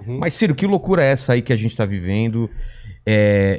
Mas, Ciro, que loucura é essa aí que a gente tá vivendo?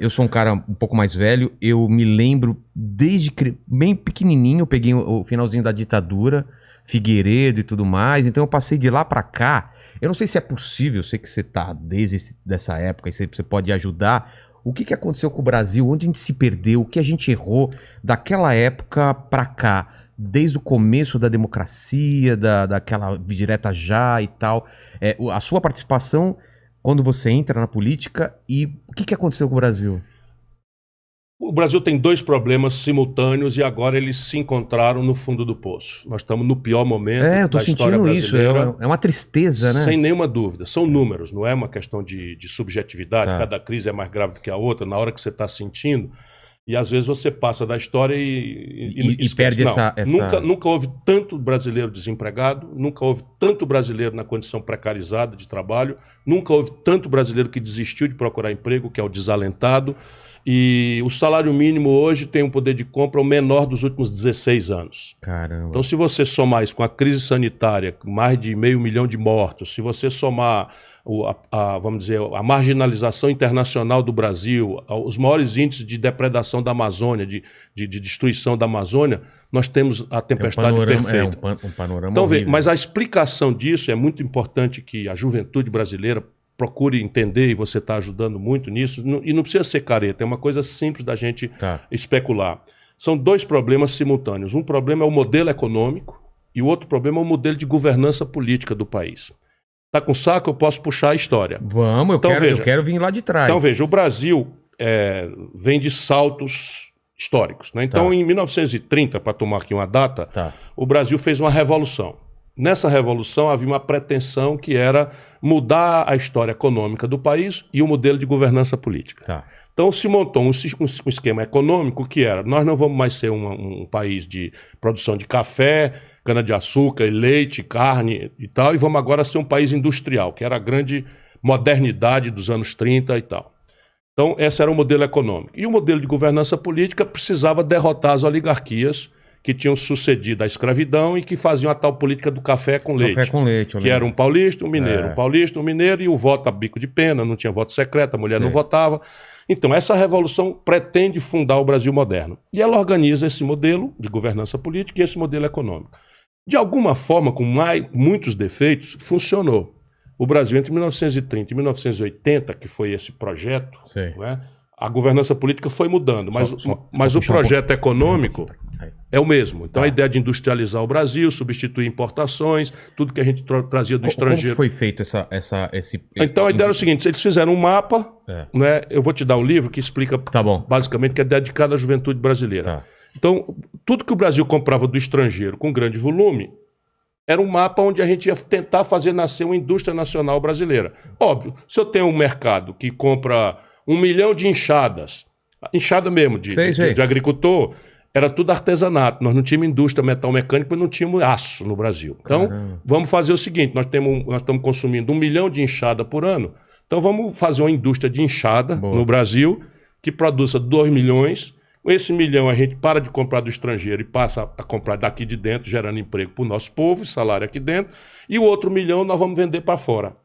Eu sou um cara um pouco mais velho, eu me lembro desde bem pequenininho, eu peguei o finalzinho da ditadura, Figueiredo e tudo mais, então eu passei de lá pra cá. Eu não sei se é possível, eu sei que você tá desde dessa época e você pode ajudar. O que aconteceu com o Brasil? Onde a gente se perdeu? O que a gente errou daquela época pra cá? Desde o começo da democracia, daquela direta já e tal. A sua participação quando você entra na política e o que aconteceu com o Brasil? O Brasil tem dois problemas simultâneos e agora eles se encontraram no fundo do poço. Nós estamos no pior momento da história brasileira. Isso, é uma tristeza, né? Sem nenhuma dúvida. São números, não é uma questão de subjetividade. Tá. Cada crise é mais grave do que a outra, na hora que você está sentindo. E às vezes você passa da história e perde essa... Nunca houve tanto brasileiro desempregado, nunca houve tanto brasileiro na condição precarizada de trabalho, nunca houve tanto brasileiro que desistiu de procurar emprego, que é o desalentado. E o salário mínimo hoje tem um poder de compra o menor dos últimos 16 anos. Caramba. Então, se você somar isso com a crise sanitária, com mais de 500 mil de mortos, se você somar vamos dizer, a marginalização internacional do Brasil, os maiores índices de depredação da Amazônia, de destruição da Amazônia, nós temos a tempestade perfeita. Um panorama então, horrível. mas a explicação disso é muito importante que a juventude brasileira procure entender, e você está ajudando muito nisso, e não precisa ser careta, é uma coisa simples da gente especular. São dois problemas simultâneos. Um problema é o modelo econômico e o outro problema é o modelo de governança política do país. Tá com saco? Eu posso puxar a história. Vamos, eu quero vir lá de trás. Então veja, o Brasil vem de saltos históricos, né? Então em 1930, para tomar aqui uma data, o Brasil fez uma revolução. Nessa revolução havia uma pretensão que era mudar a história econômica do país e o modelo de governança política. Então se montou um esquema econômico que era, nós não vamos mais ser um país de produção de café, cana-de-açúcar, leite, carne e tal, e vamos agora ser um país industrial, que era a grande modernidade dos anos 30 e tal. Então esse era o modelo econômico. E o modelo de governança política precisava derrotar as oligarquias que tinham sucedido à escravidão e que faziam a tal política do café com leite. Café com leite, que era um paulista, um mineiro. Um paulista, um mineiro e o voto a bico de pena, não tinha voto secreto, a mulher não votava. Então, essa revolução pretende fundar o Brasil moderno. E ela organiza esse modelo de governança política e esse modelo econômico. De alguma forma, com muitos defeitos, funcionou. O Brasil, entre 1930 e 1980, que foi esse projeto, não é? A governança política foi mudando, mas o projeto econômico é o mesmo. Então a ideia de industrializar o Brasil, substituir importações, tudo que a gente trazia do estrangeiro. Como foi feito esse... Então a ideia era o seguinte, eles fizeram um mapa, né? Eu vou te dar um livro que explica basicamente que é dedicado à juventude brasileira. Então tudo que o Brasil comprava do estrangeiro com grande volume, era um mapa onde a gente ia tentar fazer nascer uma indústria nacional brasileira. Óbvio, se eu tenho um mercado que compra 1 milhão de enxadas, enxada mesmo, de agricultor, era tudo artesanato. Nós não tínhamos indústria metal-mecânica, porque não tínhamos aço no Brasil. Então, vamos fazer o seguinte, nós estamos consumindo 1 milhão de enxada por ano, então vamos fazer uma indústria de enxada no Brasil, que produza 2 milhões. Com esse 1 milhão a gente para de comprar do estrangeiro e passa a comprar daqui de dentro, gerando emprego para o nosso povo, salário aqui dentro, e o outro 1 milhão nós vamos vender para fora.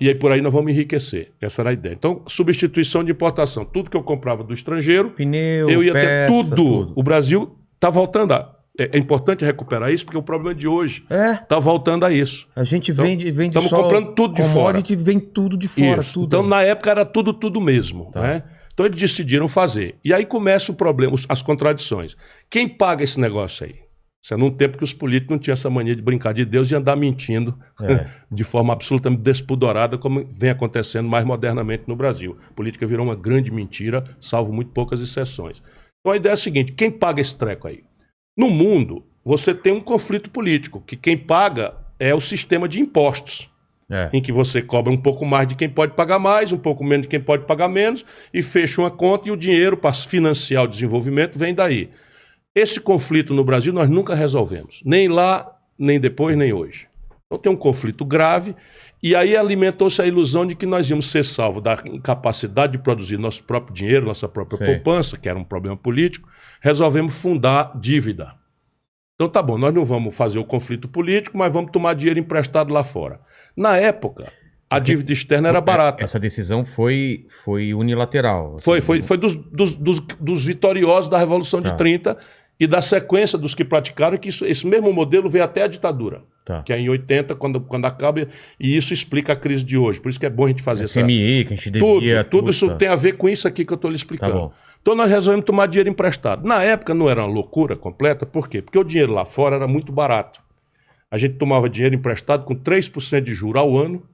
E aí por aí nós vamos enriquecer. Essa era a ideia. Então, substituição de importação. Tudo que eu comprava do estrangeiro, pneu, eu ia ter tudo. O Brasil está voltando a... É importante recuperar isso, porque o problema de hoje está voltando a isso. A gente vende estamos comprando tudo de fora. A gente vende tudo de fora. Tudo. Então, na época, era tudo mesmo. Né? Então, eles decidiram fazer. E aí começa o problema, as contradições. Quem paga esse negócio aí? Isso é num tempo que os políticos não tinham essa mania de brincar de Deus e andar mentindo de forma absolutamente despudorada, como vem acontecendo mais modernamente no Brasil. A política virou uma grande mentira, salvo muito poucas exceções. Então a ideia é a seguinte, quem paga esse treco aí? No mundo, você tem um conflito político, que quem paga é o sistema de impostos, em que você cobra um pouco mais de quem pode pagar mais, um pouco menos de quem pode pagar menos, e fecha uma conta e o dinheiro para financiar o desenvolvimento vem daí. Esse conflito no Brasil nós nunca resolvemos, nem lá, nem depois, nem hoje. Então tem um conflito grave e aí alimentou-se a ilusão de que nós íamos ser salvos da incapacidade de produzir nosso próprio dinheiro, nossa própria poupança, que era um problema político, resolvemos fundar dívida. Então tá bom, nós não vamos fazer o conflito político, mas vamos tomar dinheiro emprestado lá fora. Na época, a dívida externa era barata. Essa decisão foi unilateral. Foi dos vitoriosos da Revolução de 30 e da sequência dos que praticaram, que esse mesmo modelo veio até a ditadura. Que é em 80, quando acaba, e isso explica a crise de hoje. Por isso que é bom a gente fazer essa... FMI, que a gente devia... Tudo isso tem a ver com isso aqui que eu estou lhe explicando. Então nós resolvemos tomar dinheiro emprestado. Na época não era uma loucura completa, por quê? Porque o dinheiro lá fora era muito barato. A gente tomava dinheiro emprestado com 3% de juros ao ano,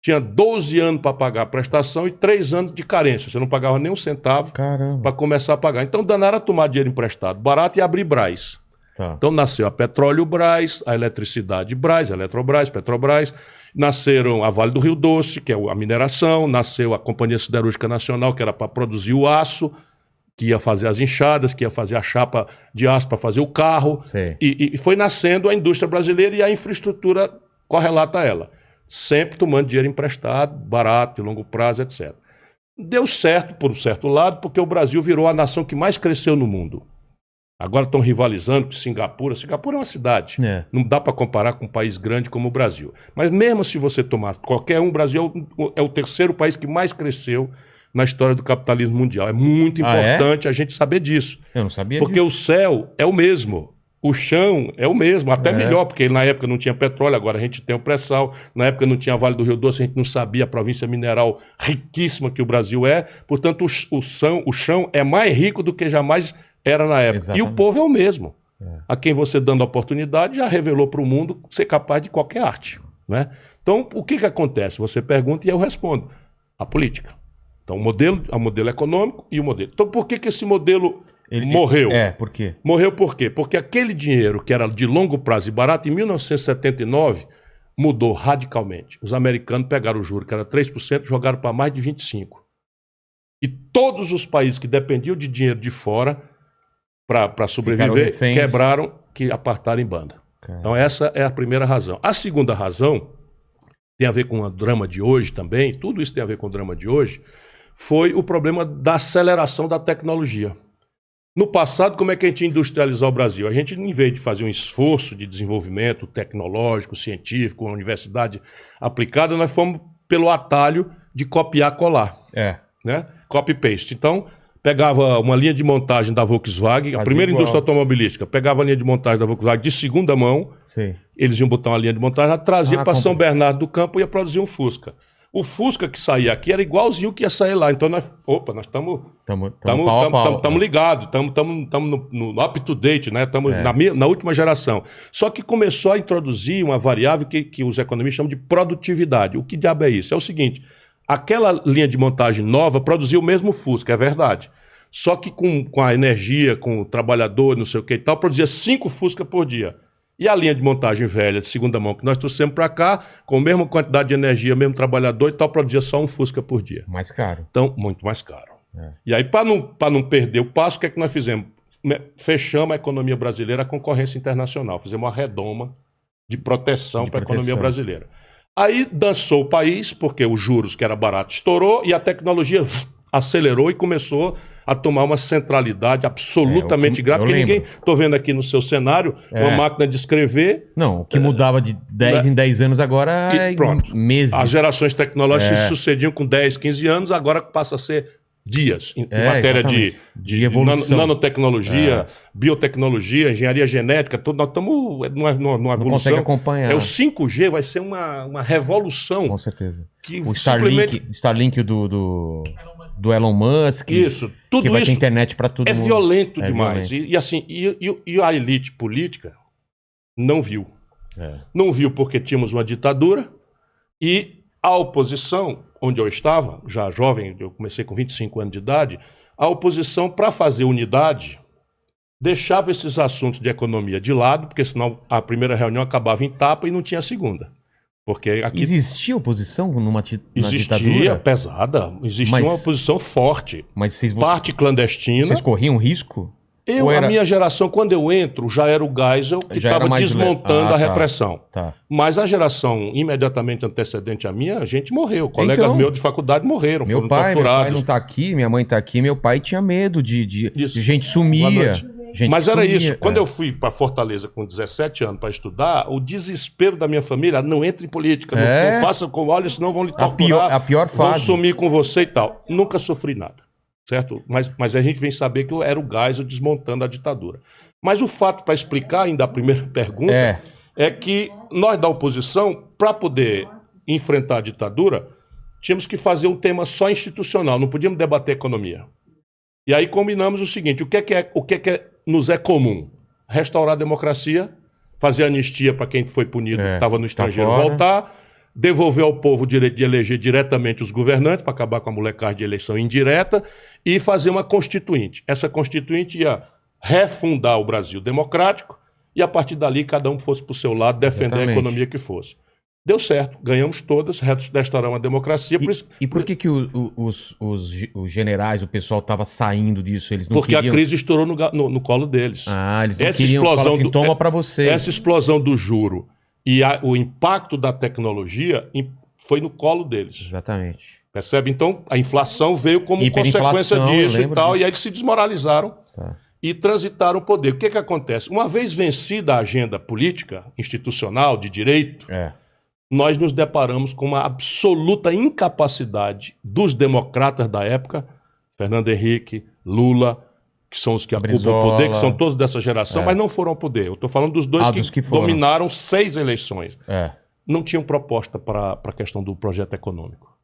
tinha 12 anos para pagar a prestação e 3 anos de carência. Você não pagava nem um centavo para começar a pagar. Então danaram a tomar dinheiro emprestado barato e abrir Brás. Então nasceu a Petróleo Brás, a Eletricidade Brás, a Eletrobras, Petrobras, nasceram a Vale do Rio Doce, que é a mineração, nasceu a Companhia Siderúrgica Nacional, que era para produzir o aço, que ia fazer as enxadas, que ia fazer a chapa de aço para fazer o carro, e foi nascendo a indústria brasileira e a infraestrutura correlata a ela, sempre tomando dinheiro emprestado, barato, de longo prazo, etc. Deu certo por um certo lado, porque o Brasil virou a nação que mais cresceu no mundo. Agora estão rivalizando com Singapura. Singapura é uma cidade. Não dá para comparar com um país grande como o Brasil. Mas mesmo se você tomar qualquer um, o Brasil é o terceiro país que mais cresceu na história do capitalismo mundial. É muito importante a gente saber disso. Eu não sabia porque disso. O céu é o mesmo. O chão é o mesmo, até melhor, porque na época não tinha petróleo, agora a gente tem o pré-sal. Na época não tinha Vale do Rio Doce, a gente não sabia a província mineral riquíssima que o Brasil é. Portanto, o chão é mais rico do que jamais era na época. Exatamente. E o povo é o mesmo. A quem você dando a oportunidade já revelou para o mundo ser capaz de qualquer arte. Né? Então, o que acontece? Você pergunta e eu respondo. A política. Então, o modelo econômico e o modelo. Então, por que esse modelo morreu? Por quê? Morreu por quê? Porque aquele dinheiro que era de longo prazo e barato, em 1979, mudou radicalmente. Os americanos pegaram o juro, que era 3%, jogaram para mais de 25%. E todos os países que dependiam de dinheiro de fora para sobreviver, quebraram, que apartaram em banda. Então essa é a primeira razão. A segunda razão, tem a ver com o drama de hoje também, tudo isso tem a ver com o drama de hoje, foi o problema da aceleração da tecnologia. No passado, como é que a gente ia industrializar o Brasil? A gente, em vez de fazer um esforço de desenvolvimento tecnológico, científico, uma universidade aplicada, nós fomos pelo atalho de copiar e colar. Né? Copy-paste. Então, pegava uma linha de montagem da Volkswagen, a primeira indústria automobilística, pegava a linha de montagem da Volkswagen de segunda mão, eles iam botar uma linha de montagem, trazia para São Bernardo do Campo e ia produzir um Fusca. O Fusca que saía aqui era igualzinho o que ia sair lá. Então nós estamos ligados, estamos no up-to-date, né? Estamos na última geração. Só que começou a introduzir uma variável que os economistas chamam de produtividade. O que diabo é isso? É o seguinte, aquela linha de montagem nova produzia o mesmo Fusca, é verdade. Só que com a energia, com o trabalhador, não sei o que e tal, produzia 5 Fusca por dia. E a linha de montagem velha, de segunda mão, que nós trouxemos para cá, com a mesma quantidade de energia, mesmo trabalhador e tal, produzia só um Fusca por dia. Mais caro. Então, muito mais caro. E aí, para não perder o passo, o que é que nós fizemos? Fechamos a economia brasileira à concorrência internacional. Fizemos uma redoma de proteção para a economia brasileira. Aí dançou o país, porque os juros, que era barato, estourou e a tecnologia acelerou e começou a tomar uma centralidade absolutamente grave, porque ninguém, estou vendo aqui no seu cenário, uma máquina de escrever... Não, o que mudava de 10 em 10 anos agora é meses. As gerações tecnológicas se sucediam com 10, 15 anos, agora passa a ser dias, em matéria de evolução. Nanotecnologia, biotecnologia, engenharia genética, tudo, nós estamos numa evolução. Não consegue acompanhar. O 5G vai ser uma revolução. Com certeza. Que o Starlink do Elon Musk. Isso, tudo que vai isso ter internet para todo mundo. Violento demais. E a elite política não viu. Não viu porque tínhamos uma ditadura e a oposição, onde eu estava, já jovem, eu comecei com 25 anos de idade, a oposição, para fazer unidade, deixava esses assuntos de economia de lado, porque senão a primeira reunião acabava em tapa e não tinha a segunda. Porque aqui... Existia oposição na ditadura? Existia, pesada. Existia uma oposição forte. Mas parte clandestina. Vocês corriam risco? A minha geração, quando eu entro, já era o Geisel que estava desmontando a repressão. Mas a geração imediatamente antecedente à minha, a gente morreu. Colegas meus de faculdade morreram, foram torturados. Meu pai não está aqui, minha mãe está aqui. Meu pai tinha medo de gente sumia. Gente Mas era sumia, isso. Quando eu fui para Fortaleza com 17 anos para estudar, o desespero da minha família, não entre em política, não faça como, olha, senão vão lhe torturar, a pior fase. vão sumir com você e tal. Nunca sofri nada, certo? Mas a gente vem saber que eu era o Geisel desmontando a ditadura. Mas o fato, para explicar ainda a primeira pergunta, é que nós da oposição, para poder enfrentar a ditadura, tínhamos que fazer um tema só institucional, não podíamos debater economia. E aí combinamos o seguinte, o que nos é comum? Restaurar a democracia, fazer anistia para quem foi punido, que estava no estrangeiro, voltar, devolver ao povo o direito de eleger diretamente os governantes, para acabar com a molecagem de eleição indireta, e fazer uma constituinte. Essa constituinte ia refundar o Brasil democrático, e a partir dali cada um fosse para o seu lado, defender a economia que fosse. Deu certo, ganhamos todas, restauramos a democracia. Por que os generais, o pessoal estava saindo disso? Eles não Porque a crise estourou no colo deles. Eles não queriam falar assim, toma para vocês. Essa explosão do juro e o impacto da tecnologia foi no colo deles. Exatamente. Percebe? Então, a inflação veio como consequência disso e tal, e aí eles se desmoralizaram e transitaram o poder. O que acontece? Uma vez vencida a agenda política, institucional, de direito... nós nos deparamos com uma absoluta incapacidade dos democratas da época, Fernando Henrique, Lula, que são os que ocupam o poder, que são todos dessa geração, mas não foram ao poder. Eu estou falando dos dois que dominaram 6 eleições. Não tinham proposta para a questão do projeto econômico.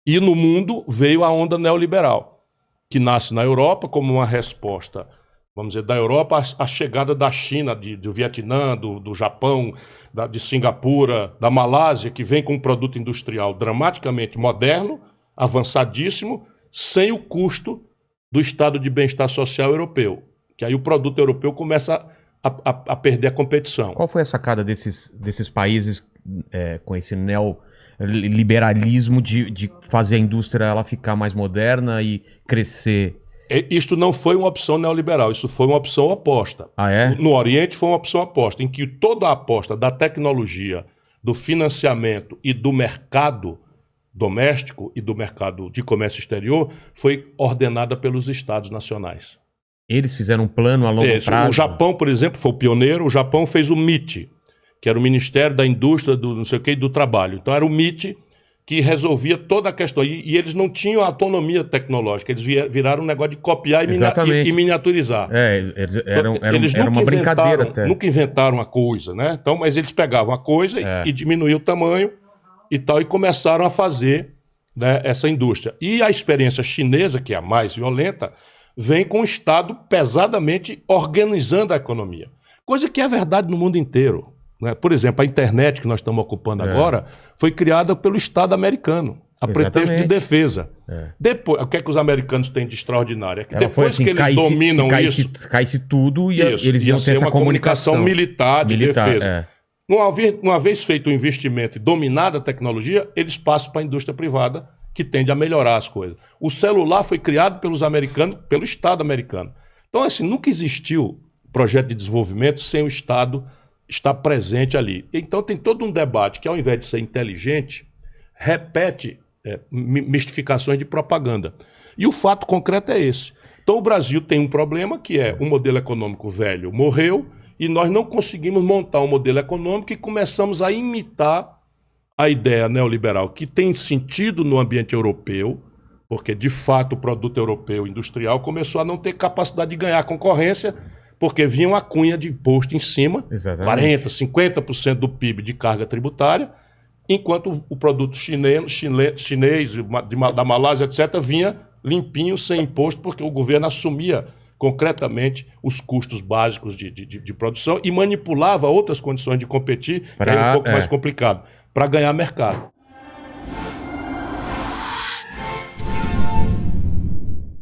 E no mundo veio a onda neoliberal, que nasce na Europa como uma resposta, vamos dizer, da Europa à chegada da China, do Vietnã, do Japão, de Singapura, da Malásia, que vem com um produto industrial dramaticamente moderno, avançadíssimo, sem o custo do estado de bem-estar social europeu. Que aí o produto europeu começa a perder a competição. Qual foi a sacada desses países com esse neoliberalismo de fazer a indústria ela ficar mais moderna e crescer? Isto não foi uma opção neoliberal, isso foi uma opção oposta. No Oriente foi uma opção oposta, em que toda a aposta da tecnologia, do financiamento e do mercado doméstico e do mercado de comércio exterior foi ordenada pelos estados nacionais. Eles fizeram um plano a longo prazo? O Japão, por exemplo, foi o pioneiro. O Japão fez o MIT, que era o Ministério da Indústria, do não sei o que, e do Trabalho. Então era o MIT que resolvia toda a questão. E eles não tinham autonomia tecnológica, eles viraram um negócio de copiar e miniaturizar. Eles era uma brincadeira até. Nunca inventaram a coisa, né? Então, mas eles pegavam a coisa e diminuíam o tamanho e tal, e começaram a fazer, né, essa indústria. E a experiência chinesa, que é a mais violenta, vem com o Estado pesadamente organizando a economia. Coisa que é verdade no mundo inteiro. Por exemplo, a internet que nós estamos ocupando agora foi criada pelo Estado americano, a pretexto de defesa. Depois, o que é que os americanos têm de extraordinário? É que depois que eles dominam isso... Caísse tudo e eles iam ter essa comunicação militar de defesa. Uma vez feito o investimento e dominada a tecnologia, eles passam para a indústria privada, que tende a melhorar as coisas. O celular foi criado pelos americanos, pelo Estado americano. Então, assim, nunca existiu projeto de desenvolvimento sem o Estado está presente ali. Então tem todo um debate que, ao invés de ser inteligente, repete mistificações de propaganda. E o fato concreto é esse. Então o Brasil tem um problema que é o modelo econômico velho morreu e nós não conseguimos montar um modelo econômico e começamos a imitar a ideia neoliberal que tem sentido no ambiente europeu, porque de fato o produto europeu industrial começou a não ter capacidade de ganhar concorrência, porque vinha uma cunha de imposto em cima, 40%, 50% do PIB de carga tributária, enquanto o produto chinês da Malásia, etc., vinha limpinho, sem imposto, porque o governo assumia concretamente os custos básicos de produção e manipulava outras condições de competir, que era um pouco mais complicado, para ganhar mercado.